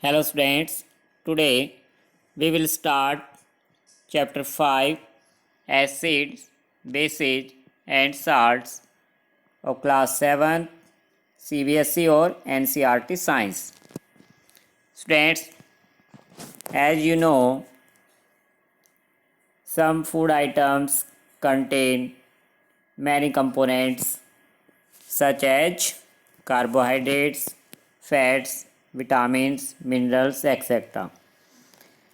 Hello students, today we will start chapter 5 Acids, Bases and Salts of class 7 CBSE or NCERT Science. Students, as you know, some food items contain many components such as carbohydrates, fats, vitamins, minerals etcetera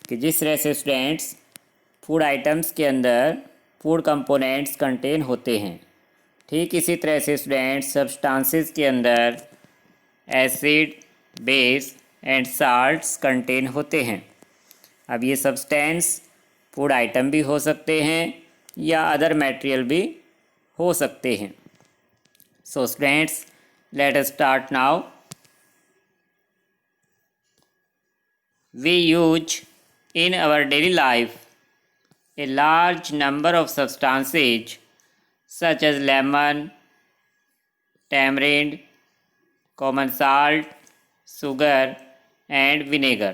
कि जिस तरह से students food items के अंदर food components contain होते हैं, ठीक इसी तरह से स्टूडेंट्स सब्सटेंसेस के अंदर acid, base and salts contain होते हैं। अब ये सब्सटेंस फूड आइटम भी हो सकते हैं या अदर मटेरियल भी हो सकते हैं। So students, let us start now. We use in our daily life a large number of substances such as lemon, tamarind, common salt, sugar and vinegar।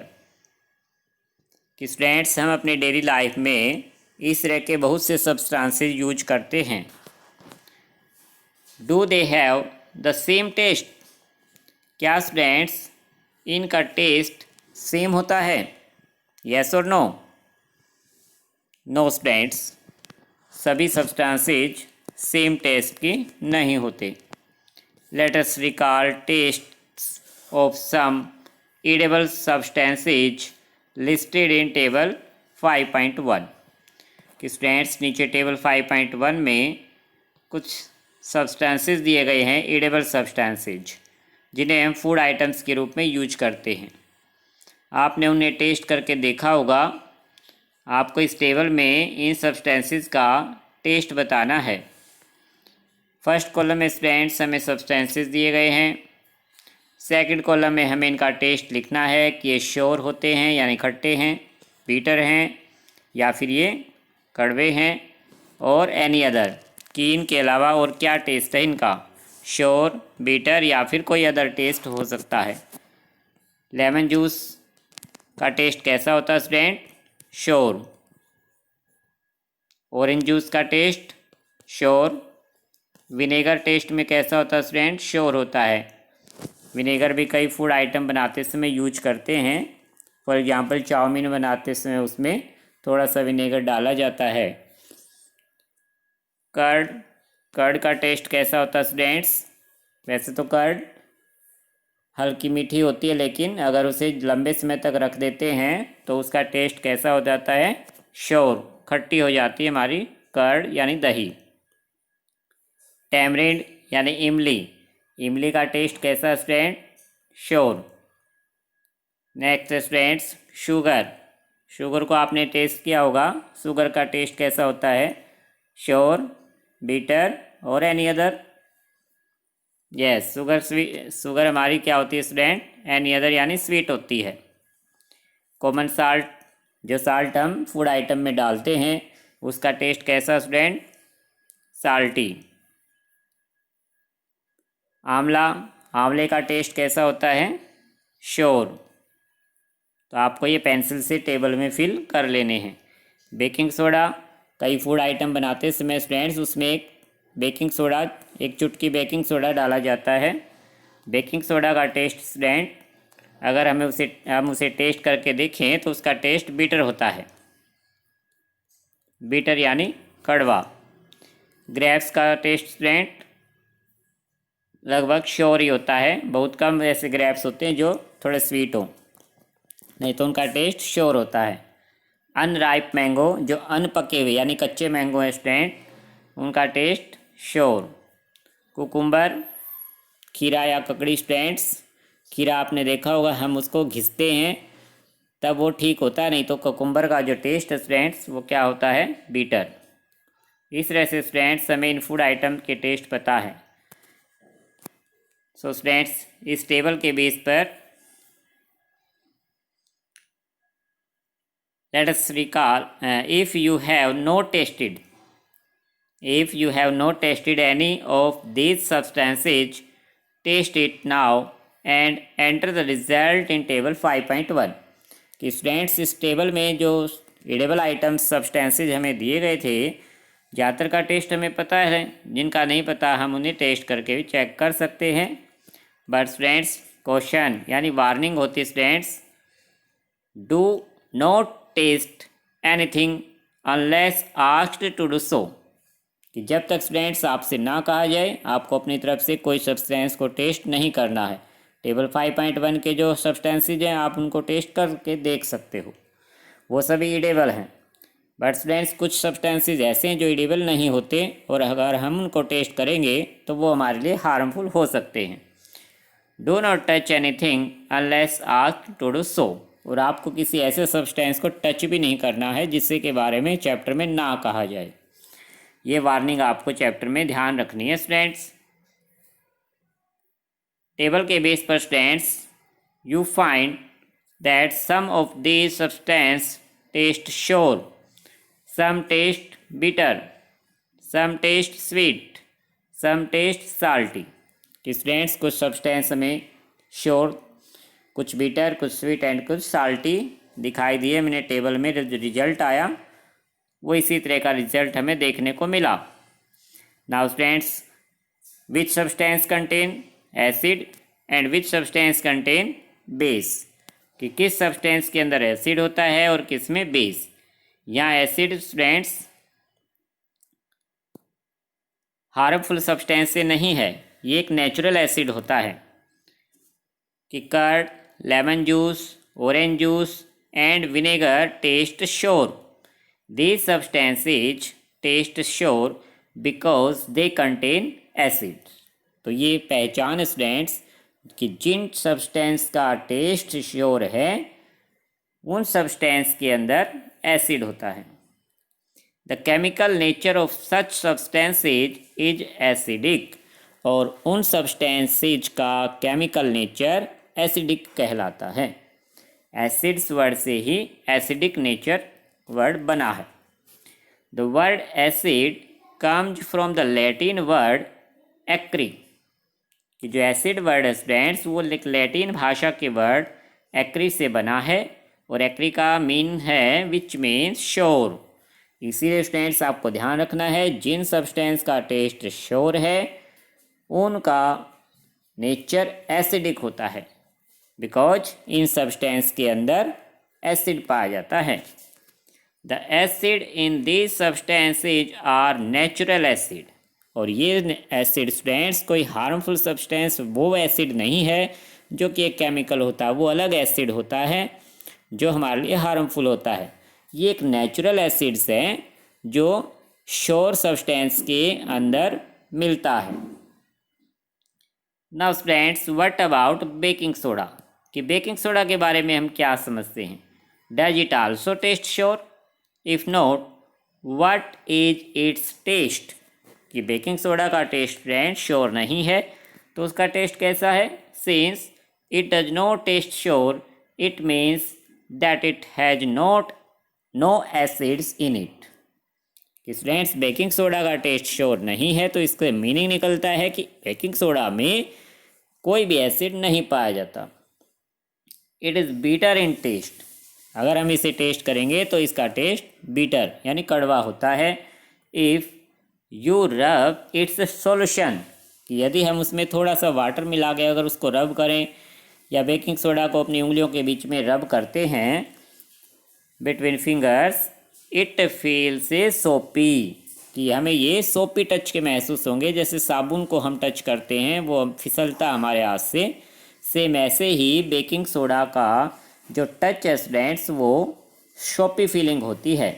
कि स्टूडेंट्स हम अपने डेली लाइफ में इस तरह के बहुत से सब्सटेंसेस यूज करते हैं। Do they have the same taste? क्या स्टूडेंट्स इनका टेस्ट सेम होता है? यस और नो? नो स्टूडेंट्स, सभी सब्सटेंसेज सेम टेस्ट के नहीं होते। Let us recall taste of some edible substances listed in table 5.1। कि स्टूडेंट्स नीचे टेबल 5.1 में कुछ सब्सटेंसेज दिए गए हैं, एडिबल सब्सटेंसेज, जिन्हें हम फूड आइटम्स के रूप में यूज करते हैं। आपने उन्हें टेस्ट करके देखा होगा। आपको इस टेबल में इन सब्सटेंसेस का टेस्ट बताना है। फर्स्ट कॉलम में स्टूडेंट्स हमें सब्सटेंसेस दिए गए हैं। सेकंड कॉलम में हमें इनका टेस्ट लिखना है कि ये श्योर होते हैं यानी खट्टे हैं, बीटर हैं या फिर ये कड़वे हैं, और एनी अदर कि इनके अलावा और क्या टेस्ट है इनका, श्योर, बीटर या फिर कोई अदर टेस्ट हो सकता है। लेमन जूस का टेस्ट कैसा होता है स्टूडेंट? श्योर। ऑरेंज जूस का टेस्ट श्योर। विनेगर टेस्ट में कैसा होता है स्टूडेंट? श्योर होता है। विनेगर भी कई फूड आइटम बनाते समय यूज करते हैं। फॉर एग्जांपल चाउमीन बनाते समय उसमें थोड़ा सा विनेगर डाला जाता है। कर्ड का टेस्ट कैसा होता है स्टूडेंट्स? वैसे तो कर्ड हल्की मीठी होती है, लेकिन अगर उसे लंबे समय तक रख देते हैं तो उसका टेस्ट कैसा हो जाता है? श्योर, खट्टी हो जाती है हमारी कर्ड यानी दही। टैमरिंड यानी इमली का टेस्ट कैसा है student? Sure. Next students sugar को आपने टेस्ट किया होगा। शुगर का टेस्ट कैसा होता है? श्योर, बीटर और एनी अदर? यस, शुगर हमारी क्या होती है स्टूडेंट? एनी अदर यानी स्वीट होती है। कॉमन साल्ट, जो साल्ट हम फूड आइटम में डालते हैं, उसका टेस्ट कैसा स्टूडेंट? साल्टी। आंवले का टेस्ट कैसा होता है? श्योर। तो आपको ये पेंसिल से टेबल में फिल कर लेने हैं। बेकिंग सोडा, कई फूड आइटम बनाते समय स्टूडेंट्स उसमें एक चुटकी बेकिंग सोडा डाला जाता है। बेकिंग सोडा का टेस्ट स्टूडेंट अगर हम उसे टेस्ट करके देखें तो उसका टेस्ट बीटर होता है। बीटर यानी कड़वा। ग्रेप्स का टेस्ट स्टूडेंट लगभग श्योर ही होता है। बहुत कम ऐसे ग्रेप्स होते हैं जो थोड़े स्वीट हो, नहीं तो उनका टेस्ट श्योर होता है। अनराइप मैंगो, जो अनपके हुए यानी कच्चे मैंगो हैं स्टूडेंट, उनका टेस्ट श्योर। कुकुम्बर, खीरा या ककड़ी स्टूडेंट्स, खीरा आपने देखा होगा हम उसको घिसते हैं तब वो ठीक होता है, नहीं तो कुकुम्बर का जो टेस्ट है स्टूडेंट्स वो क्या होता है? बीटर। इस तरह से स्टूडेंट्स हमें इन फूड आइटम के टेस्ट पता है। सो स्टूडेंट्स, इस टेबल के बेस पर let us recall, if you have not tasted any of these substances, taste it now and enter the result in table 5.1। कि स्टूडेंट्स इस टेबल में जो एडिबल आइटम्स सब्सटेंसेज हमें दिए गए थे, ज़्यादातर का टेस्ट हमें पता है, जिनका नहीं पता हम उन्हें टेस्ट करके भी चेक कर सकते हैं। बट स्टूडेंट्स क्वेश्चन यानी वार्निंग होती है students, do not test anything unless asked to do so. कि जब तक स्टूडेंट्स आपसे ना कहा जाए आपको अपनी तरफ से कोई सब्सटेंस को टेस्ट नहीं करना है। टेबल 5.1 के जो सब्सटेंसेज हैं आप उनको टेस्ट करके देख सकते हो, वो सभी एडिबल हैं। बट स्टूडेंट्स कुछ सब्सटेंसेज ऐसे हैं जो एडिबल नहीं होते और अगर हम उनको टेस्ट करेंगे तो वो हमारे लिए हार्मफुल हो सकते हैं। Do not touch anything unless asked to do so. और आपको किसी ऐसे सब्सटेंस को टच भी नहीं करना है जिससे के बारे में चैप्टर में ना कहा जाए। ये वार्निंग आपको चैप्टर में ध्यान रखनी है स्टूडेंट्स। टेबल के बेस पर students you find that some of these substance taste sour, some taste bitter, some taste sweet, some taste salty. कि स्टूडेंट्स कुछ सब्सटेंस हमें श्योर, कुछ बिटर, कुछ स्वीट एंड कुछ साल्टी दिखाई दिए। मैंने टेबल में जो रिजल्ट आया वो इसी तरह का रिजल्ट हमें देखने को मिला। Now students which substance contain acid and which substance contain base. कि किस सब्सटेंस के अंदर एसिड होता है और किस में बेस। यहाँ एसिड स्टूडेंट्स हार्मफुल सब्सटेंस से नहीं है, ये एक नेचुरल एसिड होता है। कि curd, lemon juice, orange juice and vinegar taste sour. These substances taste sure because they contain acid। तो ये पहचान स्टूडेंट्स कि जिन सब्सटेंस का टेस्ट श्योर है उन सब्सटेंस के अंदर एसिड होता है। The chemical nature of such substances is acidic. और उन सब्सटेंसेज का केमिकल नेचर एसिडिक कहलाता है। एसिड्स वर्ड से ही एसिडिक नेचर वर्ड बना है। The word acid comes from the Latin word एक्री। कि जो एसिड वर्ड है स्टूडेंट्स वो लैटिन भाषा के वर्ड एक्री से बना है और एक्री का मीन है विच मीन्स श्योर। इसीलिए स्टूडेंट्स आपको ध्यान रखना है जिन सब्सटेंस का टेस्ट श्योर है उनका नेचर एसिडिक होता है, बिकॉज इन सब्सटेंस के अंदर एसिड पाया जाता है। The acid in these substances are natural acid. और ये एसिड स्टूडेंट्स कोई हार्मफुल सब्सटेंस वो एसिड नहीं है जो कि एक केमिकल होता है, वो अलग एसिड होता है जो हमारे लिए हार्मफुल होता है। ये एक नेचुरल एसिड्स है जो श्योर सब्सटेंस के अंदर मिलता है। Now students what about baking soda. कि बेकिंग सोडा के बारे में हम क्या समझते हैं। Does it also taste sour? If not what is its taste. कि बेकिंग सोडा का टेस्ट फ्रेंड श्योर नहीं है तो उसका टेस्ट कैसा है। Since it does not taste sour it means that it has no acids in it. कि students baking soda का टेस्ट श्योर नहीं है तो इसका मीनिंग निकलता है कि बेकिंग सोडा में कोई भी एसिड नहीं पाया जाता। It is bitter in taste. अगर हम इसे टेस्ट करेंगे तो इसका टेस्ट बीटर यानी कड़वा होता है। If you rub it's solution. कि यदि हम उसमें थोड़ा सा वाटर मिला के अगर उसको रब करें या बेकिंग सोडा को अपनी उंगलियों के बीच में रब करते हैं between fingers, it feels a सोपी। कि हमें ये सोपी टच के महसूस होंगे, जैसे साबुन को हम टच करते हैं वो फिसलता हमारे हाथ से। सेम ऐसे ही बेकिंग सोडा का जो टच है स्टूडेंट्स वो सोपी फीलिंग होती है।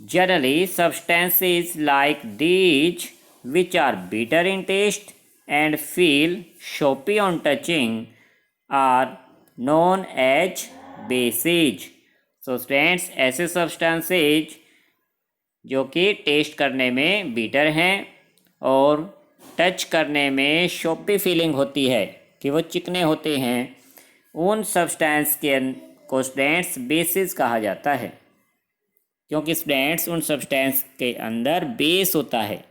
Generally substances like these which are bitter in taste and feel soapy on touching are known as bases। So students ऐसे सब्सटेंसेज जो कि टेस्ट करने में बीटर हैं और टच करने में सोपी फीलिंग होती है कि वो चिकने होते हैं, उन सब्सटेंस के को स्टूडेंट्स बेसिस कहा जाता है। क्योंकि स्टूडेंट्स उन सब्सटेंस के अंदर बेस होता है।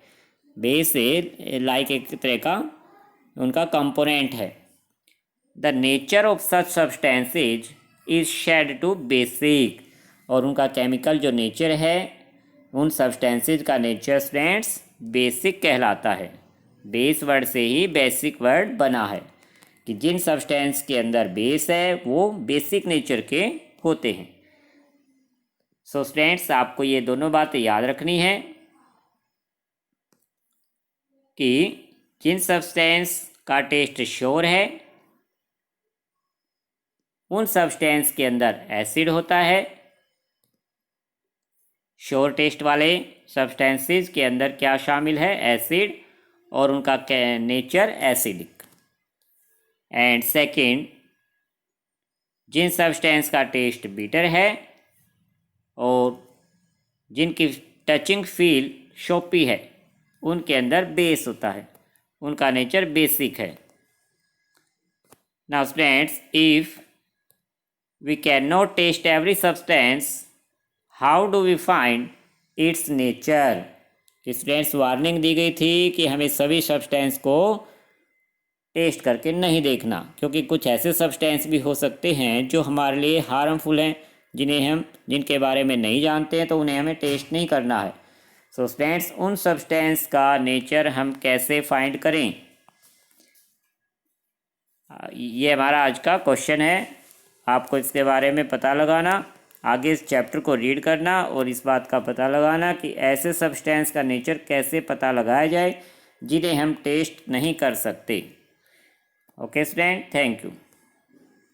बेस लाइक एक तरह का उनका कंपोनेंट है the nature of such substances is said to basic, और उनका केमिकल जो नेचर है, उन सब्सटेंसेज का नेचर स्टूडेंट्स बेसिक कहलाता है। बेस वर्ड से ही बेसिक वर्ड बना है कि जिन सब्सटेंस के अंदर बेस है वो बेसिक नेचर के होते हैं। सो स्टूडेंट्स, आपको ये दोनों बातें याद रखनी है कि जिन सब्सटेंस का टेस्ट श्योर है उन सब्सटेंस के अंदर एसिड होता है। श्योर टेस्ट वाले सब्सटेंसेस के अंदर क्या शामिल है? एसिड, और उनका नेचर एसिडिक। एंड सेकंड, जिन सब्सटेंस का टेस्ट बिटर है और जिनकी टचिंग फील शॉपी है उनके अंदर बेस होता है, उनका नेचर बेसिक है। Now students, if we can not taste every substance, how do we find its nature? कि स्टूडेंट्स वार्निंग दी गई थी कि हमें सभी सब्सटेंस को टेस्ट करके नहीं देखना, क्योंकि कुछ ऐसे सब्सटेंस भी हो सकते हैं जो हमारे लिए हार्मफुल हैं, जिनके बारे में नहीं जानते हैं, तो उन्हें हमें टेस्ट नहीं करना है। सो स्टूडेंट्स, उन सब्सटेंस का नेचर हम कैसे फाइंड करें? ये हमारा आज का क्वेश्चन है। आपको इसके बारे में पता लगाना, आगे इस चैप्टर को रीड करना और इस बात का पता लगाना कि ऐसे सब्सटेंस का नेचर कैसे पता लगाया जाए जिन्हें हम टेस्ट नहीं कर सकते। Okay student, thank you.